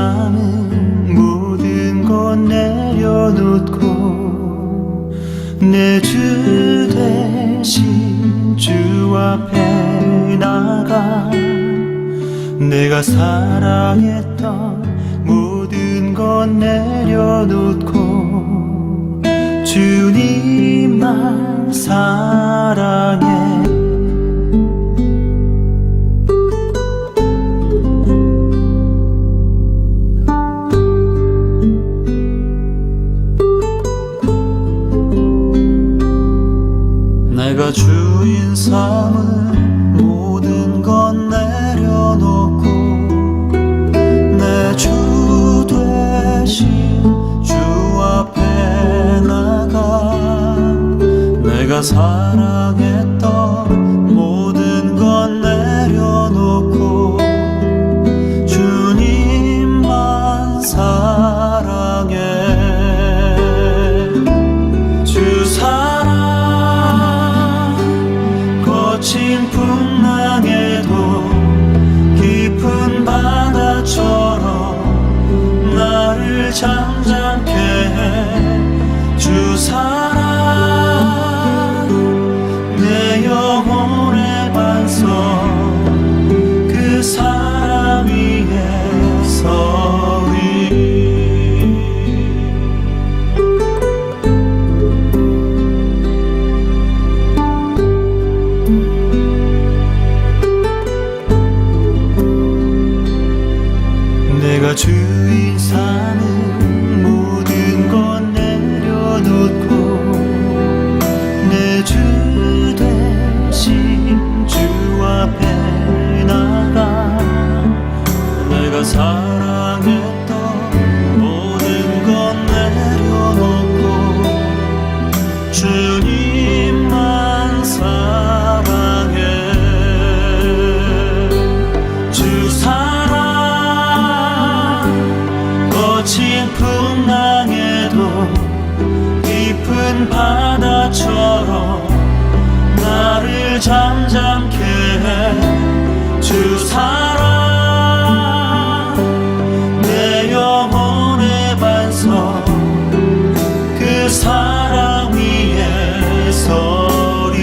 삶은 모든 것 내려놓고 내 주 대신 주 앞에 나가 내가 사랑했던 모든 것 내려놓고 주님만 사랑해. 내가 주인 삼은 모든 것 내려놓고 내 주 되신 주 앞에 나가 내가 사랑했던 모든 것 내려놓고 주님만 사랑해. 주 사랑 거친 풍랑에도 깊은 바다처럼 나를 잠잠케 해. 주 사랑 내 영혼의 반석 그 사랑 위에 서리. 내가 주인 삼은 모든 것 내려놓고 내 주 대신 주 앞에 나가 내가 사랑했던 모든 것 내려놓고 주님만 사랑해. 주 사랑 거친 풍랑에도 깊은 바다처럼 나를 잠잠케 해. 주 사랑 내 영혼의 반석 그 사랑 위에 서리.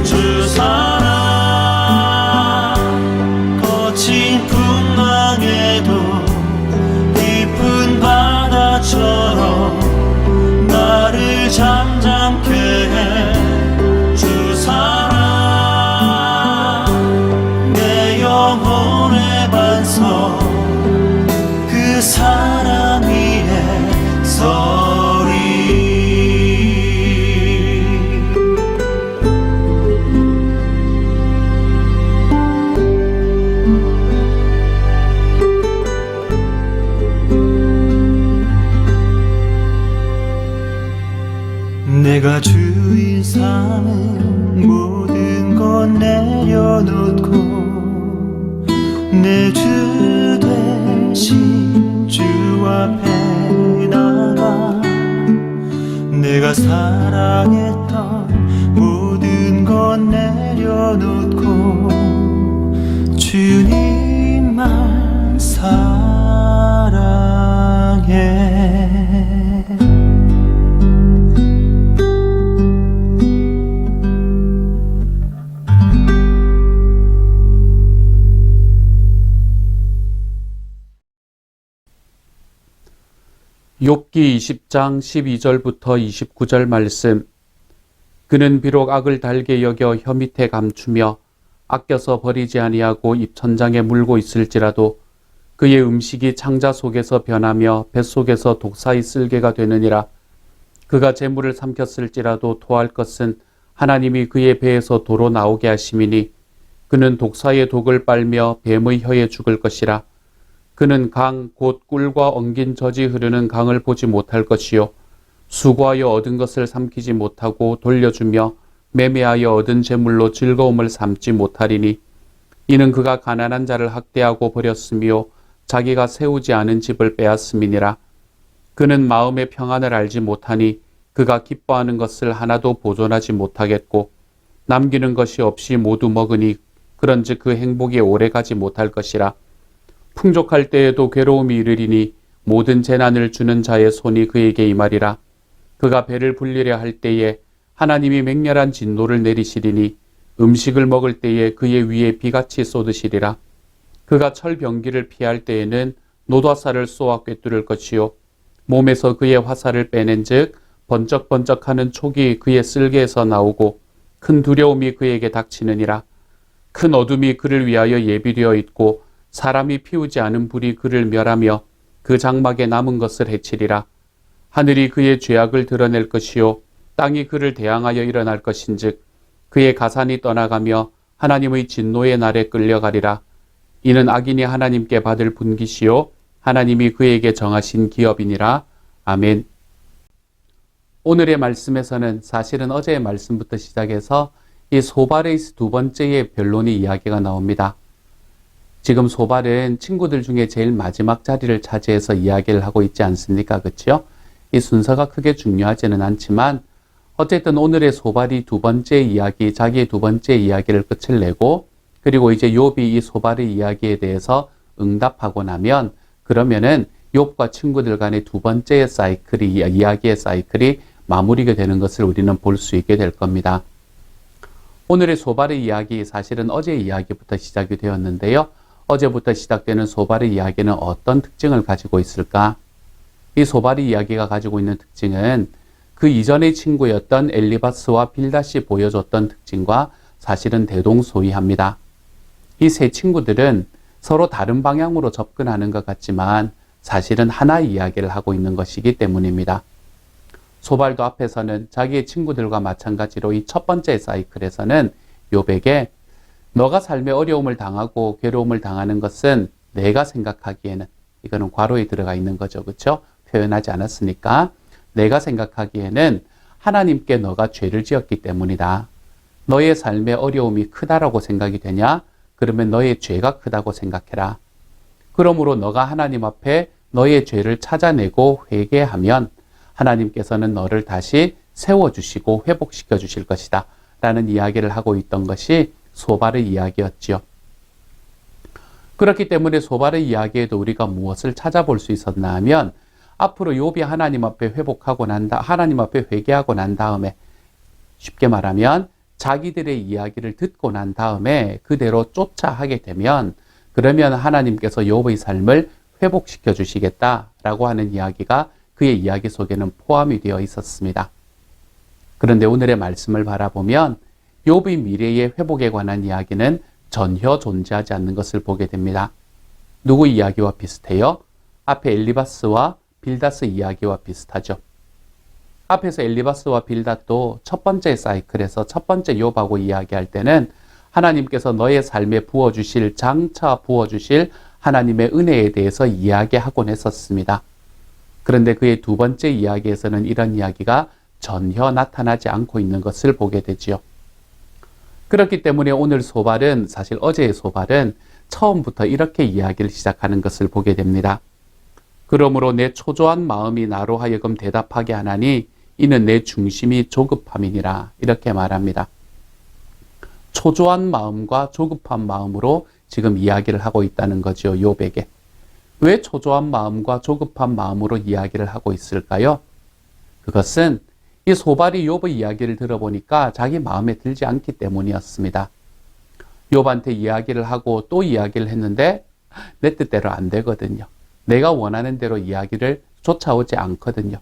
주 사랑 거친 풍랑에도 깊은 바다처럼 나를 잠잠케 해. 주 사랑 내 영혼의 반석 그 사랑 위에 서리. 내가 주인 삼은 모든 것 내려놓고 내 주 대신 주 앞에 나가 내가 사랑했던 모든 것 내려놓고 주님만 사랑해. 욥기 20장 12절부터 29절 말씀. 그는 비록 악을 달게 여겨 혀 밑에 감추며 아껴서 버리지 아니하고 입천장에 물고 있을지라도 그의 음식이 창자 속에서 변하며 뱃속에서 독사의 쓸개가 되느니라. 그가 재물을 삼켰을지라도 토할 것은 하나님이 그의 배에서 도로 나오게 하심이니 그는 독사의 독을 빨며 뱀의 혀에 죽을 것이라. 그는 강 곧 꿀과 엉긴 젖이 흐르는 강을 보지 못할 것이요 수고하여 얻은 것을 삼키지 못하고 돌려주며 매매하여 얻은 재물로 즐거움을 삼지 못하리니 이는 그가 가난한 자를 학대하고 버렸으며 자기가 세우지 않은 집을 빼앗음이니라. 그는 마음의 평안을 알지 못하니 그가 기뻐하는 것을 하나도 보존하지 못하겠고 남기는 것이 없이 모두 먹으니 그런즉 그 행복이 오래가지 못할 것이라. 풍족할 때에도 괴로움이 이르리니 모든 재난을 주는 자의 손이 그에게 임하리라. 그가 배를 불리려 할 때에 하나님이 맹렬한 진노를 내리시리니 음식을 먹을 때에 그의 위에 비같이 쏟으시리라. 그가 철병기를 피할 때에는 노다사를 쏘아 꿰뚫을 것이요 몸에서 그의 화살을 빼낸즉 번쩍번쩍하는 촉이 그의 쓸개에서 나오고 큰 두려움이 그에게 닥치느니라. 큰 어둠이 그를 위하여 예비되어 있고 사람이 피우지 않은 불이 그를 멸하며 그 장막에 남은 것을 해치리라. 하늘이 그의 죄악을 드러낼 것이요 땅이 그를 대항하여 일어날 것인즉 그의 가산이 떠나가며 하나님의 진노의 날에 끌려가리라. 이는 악인이 하나님께 받을 분깃이요 하나님이 그에게 정하신 기업이니라. 아멘. 오늘의 말씀에서는 사실은 어제의 말씀부터 시작해서 이 소발의 두 번째의 변론의 이야기가 나옵니다. 지금 소발은 친구들 중에 제일 마지막 자리를 차지해서 이야기를 하고 있지 않습니까? 그렇죠? 이 순서가 크게 중요하지는 않지만 어쨌든 오늘의 소발이 두 번째 이야기, 자기의 두 번째 이야기를 끝을 내고 그리고 이제 욥이 이 소발의 이야기에 대해서 응답하고 나면 그러면은 욥과 친구들 간의 두 번째의 사이클이 이야기의 사이클이 마무리가 되는 것을 우리는 볼 수 있게 될 겁니다. 오늘의 소발의 이야기 사실은 어제의 이야기부터 시작이 되었는데요. 어제부터 시작되는 소발의 이야기는 어떤 특징을 가지고 있을까? 이 소발의 이야기가 가지고 있는 특징은 그 이전의 친구였던 엘리바스와 빌닷이 보여줬던 특징과 사실은 대동소이합니다. 이 세 친구들은 서로 다른 방향으로 접근하는 것 같지만 사실은 하나의 이야기를 하고 있는 것이기 때문입니다. 소발도 앞에서는 자기의 친구들과 마찬가지로 이 첫 번째 사이클에서는 욥에게 너가 삶의 어려움을 당하고 괴로움을 당하는 것은 내가 생각하기에는 이거는 괄호에 들어가 있는 거죠. 그렇죠? 표현하지 않았으니까 내가 생각하기에는 하나님께 너가 죄를 지었기 때문이다. 너의 삶의 어려움이 크다라고 생각이 되냐? 그러면 너의 죄가 크다고 생각해라. 그러므로 너가 하나님 앞에 너의 죄를 찾아내고 회개하면 하나님께서는 너를 다시 세워주시고 회복시켜 주실 것이다. 라는 이야기를 하고 있던 것이 소발의 이야기였지요. 그렇기 때문에 소발의 이야기에도 우리가 무엇을 찾아볼 수 있었나 하면 앞으로 욥이 하나님 앞에 하나님 앞에 회개하고 난 다음에 쉽게 말하면 자기들의 이야기를 듣고 난 다음에 그대로 쫓아 하게 되면 그러면 하나님께서 욥의 삶을 회복시켜 주시겠다라고 하는 이야기가 그의 이야기 속에는 포함이 되어 있었습니다. 그런데 오늘의 말씀을 바라보면 욥의 미래의 회복에 관한 이야기는 전혀 존재하지 않는 것을 보게 됩니다. 누구 이야기와 비슷해요? 앞에 엘리바스와 빌닷의 이야기와 비슷하죠. 앞에서 엘리바스와 빌닷도 첫 번째 사이클에서 첫 번째 욥하고 이야기할 때는 하나님께서 너의 삶에 부어주실 장차 부어주실 하나님의 은혜에 대해서 이야기하곤 했었습니다. 그런데 그의 두 번째 이야기에서는 이런 이야기가 전혀 나타나지 않고 있는 것을 보게 되지요. 그렇기 때문에 오늘 소발은 사실 어제의 소발은 처음부터 이렇게 이야기를 시작하는 것을 보게 됩니다. 그러므로 내 초조한 마음이 나로 하여금 대답하게 하나니 이는 내 중심이 조급함이니라 이렇게 말합니다. 초조한 마음과 조급한 마음으로 지금 이야기를 하고 있다는 거죠. 욥에게. 왜 초조한 마음과 조급한 마음으로 이야기를 하고 있을까요? 그것은 이 소발이 욥의 이야기를 들어보니까 자기 마음에 들지 않기 때문이었습니다. 욥한테 이야기를 하고 또 이야기를 했는데 내 뜻대로 안 되거든요. 내가 원하는 대로 이야기를 쫓아오지 않거든요.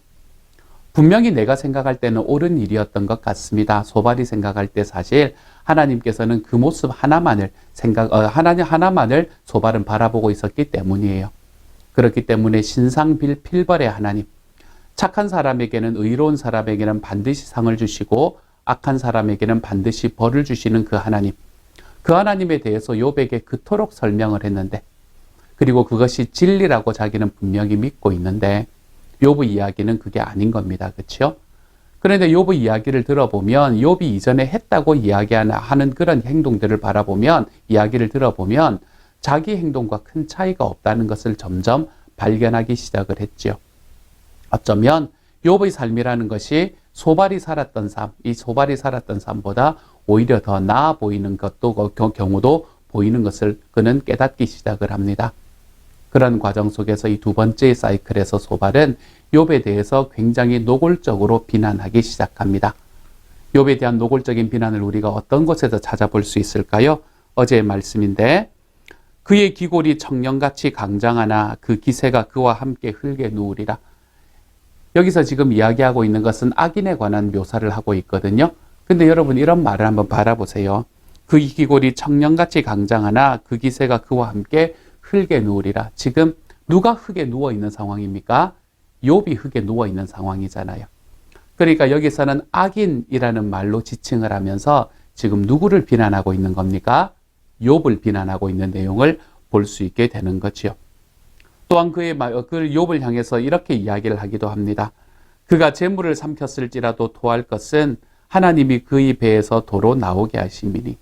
분명히 내가 생각할 때는 옳은 일이었던 것 같습니다. 소발이 생각할 때 사실 하나님께서는 그 모습 하나만을 하나만을 소발은 바라보고 있었기 때문이에요. 그렇기 때문에 신상필벌의 하나님, 착한 사람에게는 의로운 사람에게는 반드시 상을 주시고 악한 사람에게는 반드시 벌을 주시는 그 하나님. 그 하나님에 대해서 욥에게 그토록 설명을 했는데 그리고 그것이 진리라고 자기는 분명히 믿고 있는데 욥의 이야기는 그게 아닌 겁니다. 그렇죠? 그런데 욥의 이야기를 들어보면 욥이 이전에 했다고 이야기하는 그런 행동들을 바라보면 이야기를 들어보면 자기 행동과 큰 차이가 없다는 것을 점점 발견하기 시작을 했죠. 어쩌면 욥의 삶이라는 것이 소발이 살았던 삶, 이 소발이 살았던 삶보다 오히려 더 나아 보이는 경우도 보이는 것을 그는 깨닫기 시작을 합니다. 그런 과정 속에서 이 두 번째 사이클에서 소발은 욥에 대해서 굉장히 노골적으로 비난하기 시작합니다. 욥에 대한 노골적인 비난을 우리가 어떤 곳에서 찾아볼 수 있을까요? 어제의 말씀인데 그의 기골이 청년같이 강장하나 그 기세가 그와 함께 흙에 누우리라. 여기서 지금 이야기하고 있는 것은 악인에 관한 묘사를 하고 있거든요. 근데 여러분 이런 말을 한번 바라보세요. 그 기골이 청년같이 강장하나 그 기세가 그와 함께 흙에 누우리라. 지금 누가 흙에 누워 있는 상황입니까? 욥이 흙에 누워 있는 상황이잖아요. 그러니까 여기서는 악인이라는 말로 지칭을 하면서 지금 누구를 비난하고 있는 겁니까? 욥을 비난하고 있는 내용을 볼 수 있게 되는 거지요. 또한 그 욥을 향해서 이렇게 이야기를 하기도 합니다. 그가 재물을 삼켰을지라도 토할 것은 하나님이 그의 배에서 도로 나오게 하심이니.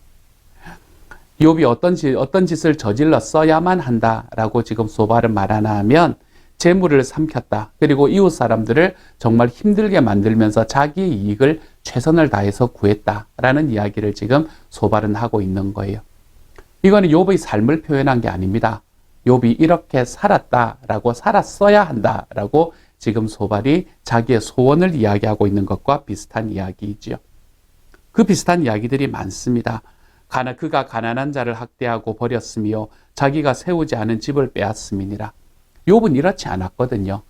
욥이 어떤 짓을 저질렀어야만 한다라고 지금 소발은 말하나 하면 재물을 삼켰다. 그리고 이웃 사람들을 정말 힘들게 만들면서 자기의 이익을 최선을 다해서 구했다라는 이야기를 지금 소발은 하고 있는 거예요. 이거는 욥의 삶을 표현한 게 아닙니다. 욥이 이렇게 살았다라고 살았어야 한다라고 지금 소발이 자기의 소원을 이야기하고 있는 것과 비슷한 이야기이지요. 그 비슷한 이야기들이 많습니다. 그가 가난한 자를 학대하고 버렸으며 자기가 세우지 않은 집을 빼앗음이니라. 욥은 이렇지 않았거든요.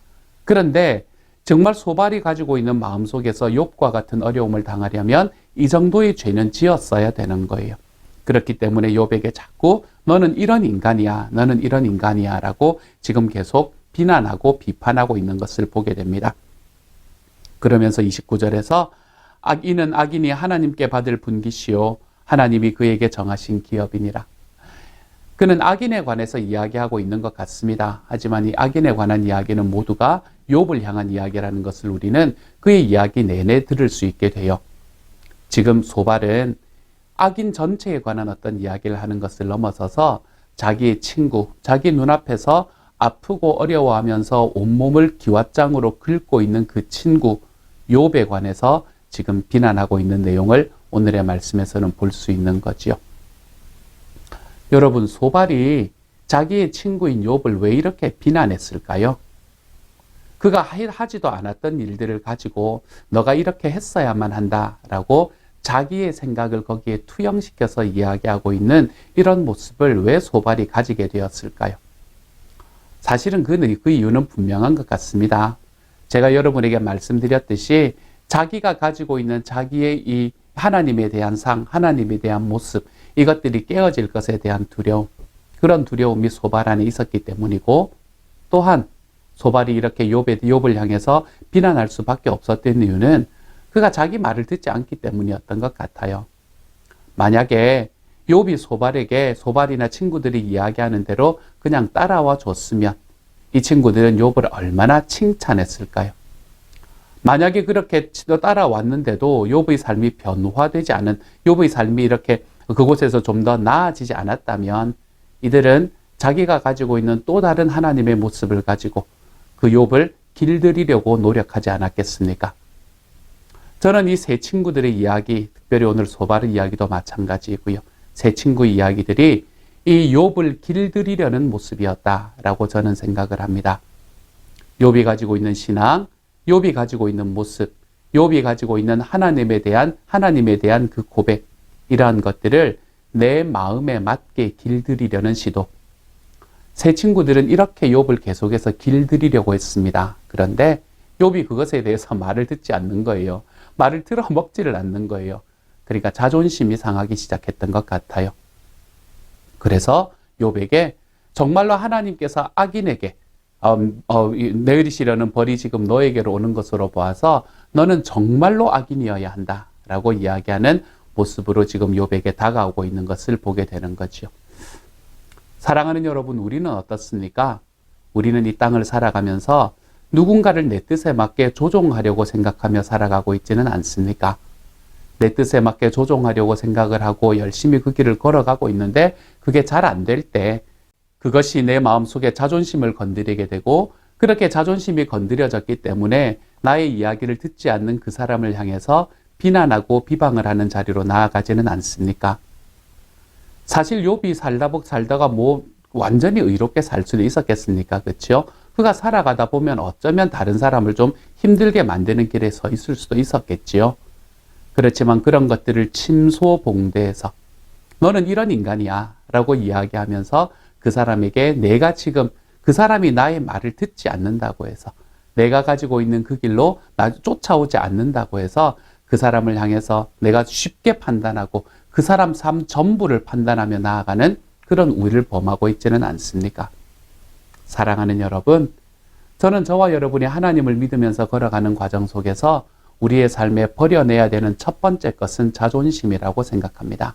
그런데 정말 소발이 가지고 있는 마음속에서 욥과 같은 어려움을 당하려면 이 정도의 죄는 지었어야 되는 거예요. 그렇기 때문에 욥에게 자꾸 너는 이런 인간이야, 너는 이런 인간이야 라고 지금 계속 비난하고 비판하고 있는 것을 보게 됩니다. 그러면서 29절에서 이는 악인이 하나님께 받을 분깃이요 하나님이 그에게 정하신 기업이니라. 그는 악인에 관해서 이야기하고 있는 것 같습니다. 하지만 이 악인에 관한 이야기는 모두가 욥을 향한 이야기라는 것을 우리는 그의 이야기 내내 들을 수 있게 돼요. 지금 소발은 악인 전체에 관한 어떤 이야기를 하는 것을 넘어서서 자기의 친구, 자기 눈앞에서 아프고 어려워하면서 온몸을 기왓장으로 긁고 있는 그 친구 욥에 관해서 지금 비난하고 있는 내용을 오늘의 말씀에서는 볼 수 있는 거지요. 여러분, 소발이 자기의 친구인 욥을 왜 이렇게 비난했을까요? 그가 하지도 않았던 일들을 가지고 너가 이렇게 했어야만 한다라고 자기의 생각을 거기에 투영시켜서 이야기하고 있는 이런 모습을 왜 소발이 가지게 되었을까요? 사실은 그 이유는 분명한 것 같습니다. 제가 여러분에게 말씀드렸듯이 자기가 가지고 있는 자기의 이 하나님에 대한 하나님에 대한 모습, 이것들이 깨어질 것에 대한 두려움, 그런 두려움이 소발 안에 있었기 때문이고, 또한 소발이 이렇게 욥을 향해서 비난할 수밖에 없었던 이유는 그가 자기 말을 듣지 않기 때문이었던 것 같아요. 만약에 욥이 소발이나 친구들이 이야기하는 대로 그냥 따라와 줬으면 이 친구들은 욥을 얼마나 칭찬했을까요? 만약에 그렇게 따라왔는데도 욥의 삶이 변화되지 않은, 욥의 삶이 이렇게 그곳에서 좀 더 나아지지 않았다면 이들은 자기가 가지고 있는 또 다른 하나님의 모습을 가지고 그 욥을 길들이려고 노력하지 않았겠습니까? 저는 이 세 친구들의 이야기, 특별히 오늘 소발의 이야기도 마찬가지이고요. 세 친구의 이야기들이 이 욥을 길들이려는 모습이었다라고 저는 생각을 합니다. 욥이 가지고 있는 신앙, 욥이 가지고 있는 모습, 욥이 가지고 있는 하나님에 대한 그 고백, 이러한 것들을 내 마음에 맞게 길들이려는 시도. 세 친구들은 이렇게 욥을 계속해서 길들이려고 했습니다. 그런데 욥이 그것에 대해서 말을 듣지 않는 거예요. 말을 들어먹지를 않는 거예요. 그러니까 자존심이 상하기 시작했던 것 같아요. 그래서 욥에게 정말로 하나님께서 악인에게 내리시려는 벌이 지금 너에게로 오는 것으로 보아서 너는 정말로 악인이어야 한다라고 이야기하는 모습으로 지금 욥에게 다가오고 있는 것을 보게 되는 거죠. 사랑하는 여러분, 우리는 어떻습니까? 우리는 이 땅을 살아가면서 누군가를 내 뜻에 맞게 조종하려고 생각하며 살아가고 있지는 않습니까? 내 뜻에 맞게 조종하려고 생각을 하고 열심히 그 길을 걸어가고 있는데 그게 잘 안 될 때 그것이 내 마음속에 자존심을 건드리게 되고, 그렇게 자존심이 건드려졌기 때문에 나의 이야기를 듣지 않는 그 사람을 향해서 비난하고 비방을 하는 자리로 나아가지는 않습니까? 사실 욥이 살다가 완전히 의롭게 살 수도 있었겠습니까? 그렇죠? 그가 살아가다 보면 어쩌면 다른 사람을 좀 힘들게 만드는 길에 서 있을 수도 있었겠지요. 그렇지만 그런 것들을 침소봉대해서 너는 이런 인간이야 라고 이야기하면서 그 사람에게 내가 지금 그 사람이 나의 말을 듣지 않는다고 해서 내가 가지고 있는 그 길로 나 쫓아오지 않는다고 해서 그 사람을 향해서 내가 쉽게 판단하고 그 사람 삶 전부를 판단하며 나아가는 그런 우위를 범하고 있지는 않습니까? 사랑하는 여러분, 저는 저와 여러분이 하나님을 믿으면서 걸어가는 과정 속에서 우리의 삶에 버려내야 되는 첫 번째 것은 자존심이라고 생각합니다.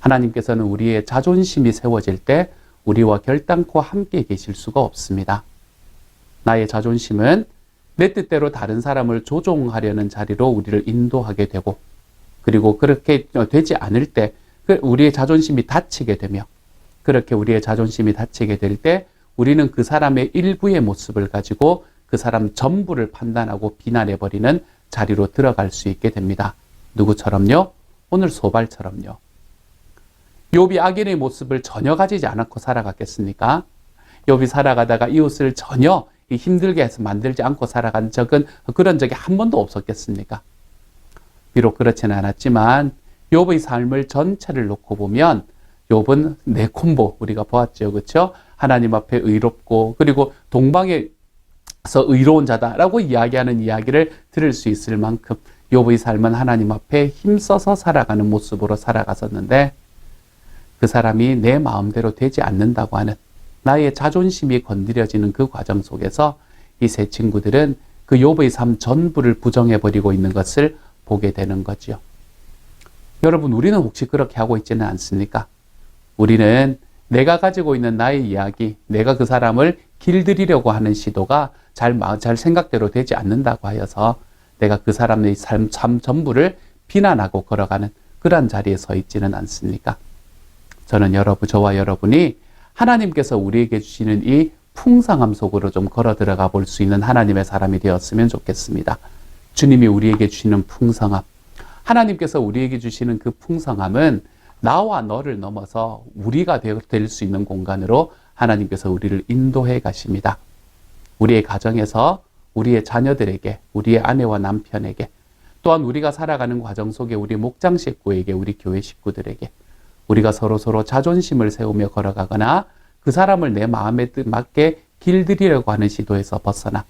하나님께서는 우리의 자존심이 세워질 때 우리와 결단코 함께 계실 수가 없습니다. 나의 자존심은 내 뜻대로 다른 사람을 조종하려는 자리로 우리를 인도하게 되고, 그리고 그렇게 되지 않을 때 우리의 자존심이 다치게 되며, 그렇게 우리의 자존심이 다치게 될 때 우리는 그 사람의 일부의 모습을 가지고 그 사람 전부를 판단하고 비난해버리는 자리로 들어갈 수 있게 됩니다. 누구처럼요? 오늘 소발처럼요. 욥이 악인의 모습을 전혀 가지지 않고 살아갔겠습니까? 욥이 살아가다가 이웃을 전혀 힘들게 해서 만들지 않고 살아간 적은 그런 적이 한 번도 없었겠습니까? 비록 그렇지는 않았지만 욥의 삶을 전체를 놓고 보면 욥은 네 콤보 우리가 보았죠. 그렇죠? 하나님 앞에 의롭고 그리고 동방에서 의로운 자다라고 이야기하는 이야기를 들을 수 있을 만큼 욥의 삶은 하나님 앞에 힘써서 살아가는 모습으로 살아갔었는데, 그 사람이 내 마음대로 되지 않는다고 하는 나의 자존심이 건드려지는 그 과정 속에서 이 세 친구들은 그 욥의 삶 전부를 부정해버리고 있는 것을 보게 되는 거죠. 여러분, 우리는 혹시 그렇게 하고 있지는 않습니까? 우리는 내가 가지고 있는 나의 이야기, 내가 그 사람을 길들이려고 하는 시도가 잘 생각대로 되지 않는다고 하여서 내가 그 사람의 삶 전부를 비난하고 걸어가는 그런 자리에 서 있지는 않습니까? 저는 저와 여러분이 하나님께서 우리에게 주시는 이 풍성함 속으로 좀 걸어 들어가 볼 수 있는 하나님의 사람이 되었으면 좋겠습니다. 주님이 우리에게 주시는 풍성함, 하나님께서 우리에게 주시는 그 풍성함은 나와 너를 넘어서 우리가 될 수 있는 공간으로 하나님께서 우리를 인도해 가십니다. 우리의 가정에서 우리의 자녀들에게, 우리의 아내와 남편에게, 또한 우리가 살아가는 과정 속에 우리 목장 식구에게, 우리 교회 식구들에게 우리가 서로 자존심을 세우며 걸어가거나 그 사람을 내 마음에 맞게 길들이려고 하는 시도에서 벗어나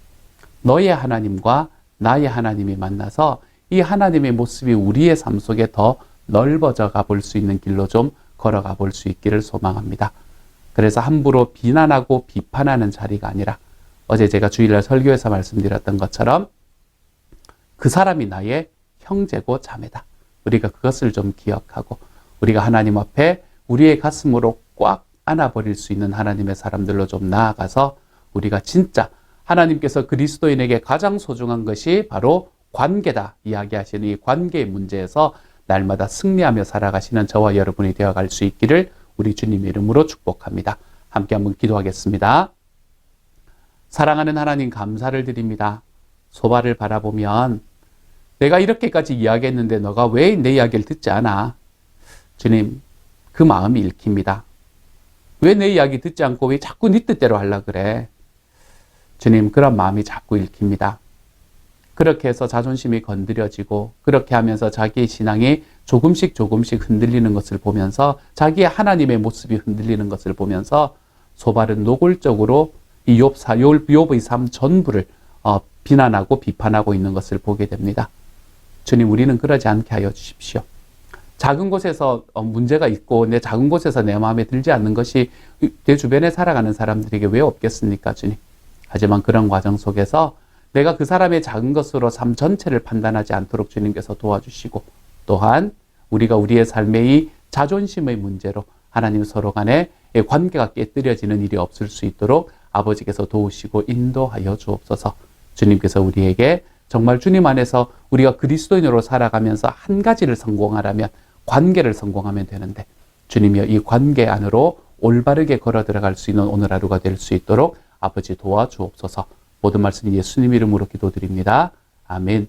너의 하나님과 나의 하나님이 만나서 이 하나님의 모습이 우리의 삶 속에 더 넓어져 가볼 수 있는 길로 좀 걸어가 볼 수 있기를 소망합니다. 그래서 함부로 비난하고 비판하는 자리가 아니라 어제 제가 주일날 설교에서 말씀드렸던 것처럼 그 사람이 나의 형제고 자매다. 우리가 그것을 좀 기억하고 우리가 하나님 앞에 우리의 가슴으로 꽉 안아버릴 수 있는 하나님의 사람들로 좀 나아가서 우리가 진짜 하나님께서 그리스도인에게 가장 소중한 것이 바로 관계다 이야기하시는 이 관계의 문제에서 날마다 승리하며 살아가시는 저와 여러분이 되어갈 수 있기를 우리 주님의 이름으로 축복합니다. 함께 한번 기도하겠습니다. 사랑하는 하나님, 감사를 드립니다. 소발을 바라보면 내가 이렇게까지 이야기했는데 너가 왜 내 이야기를 듣지 않아? 주님, 그 마음이 읽힙니다. 왜 내 이야기 듣지 않고 왜 자꾸 네 뜻대로 하려고 그래? 주님, 그런 마음이 자꾸 읽힙니다. 그렇게 해서 자존심이 건드려지고 그렇게 하면서 자기의 신앙이 조금씩 흔들리는 것을 보면서 자기의 하나님의 모습이 흔들리는 것을 보면서 소발은 노골적으로 이 욥의 삶 전부를 비난하고 비판하고 있는 것을 보게 됩니다. 주님, 우리는 그러지 않게 하여 주십시오. 작은 곳에서 문제가 있고 내 작은 곳에서 내 마음에 들지 않는 것이 내 주변에 살아가는 사람들에게 왜 없겠습니까, 주님? 하지만 그런 과정 속에서 내가 그 사람의 작은 것으로 삶 전체를 판단하지 않도록 주님께서 도와주시고, 또한 우리가 우리의 삶의 이 자존심의 문제로 하나님 서로 간에 관계가 깨뜨려지는 일이 없을 수 있도록 아버지께서 도우시고 인도하여 주옵소서. 주님께서 우리에게 정말 주님 안에서 우리가 그리스도인으로 살아가면서 한 가지를 성공하라면 관계를 성공하면 되는데, 주님이여 이 관계 안으로 올바르게 걸어 들어갈 수 있는 오늘 하루가 될 수 있도록 아버지 도와주옵소서. 모든 말씀 예수님 이름으로 기도드립니다. 아멘.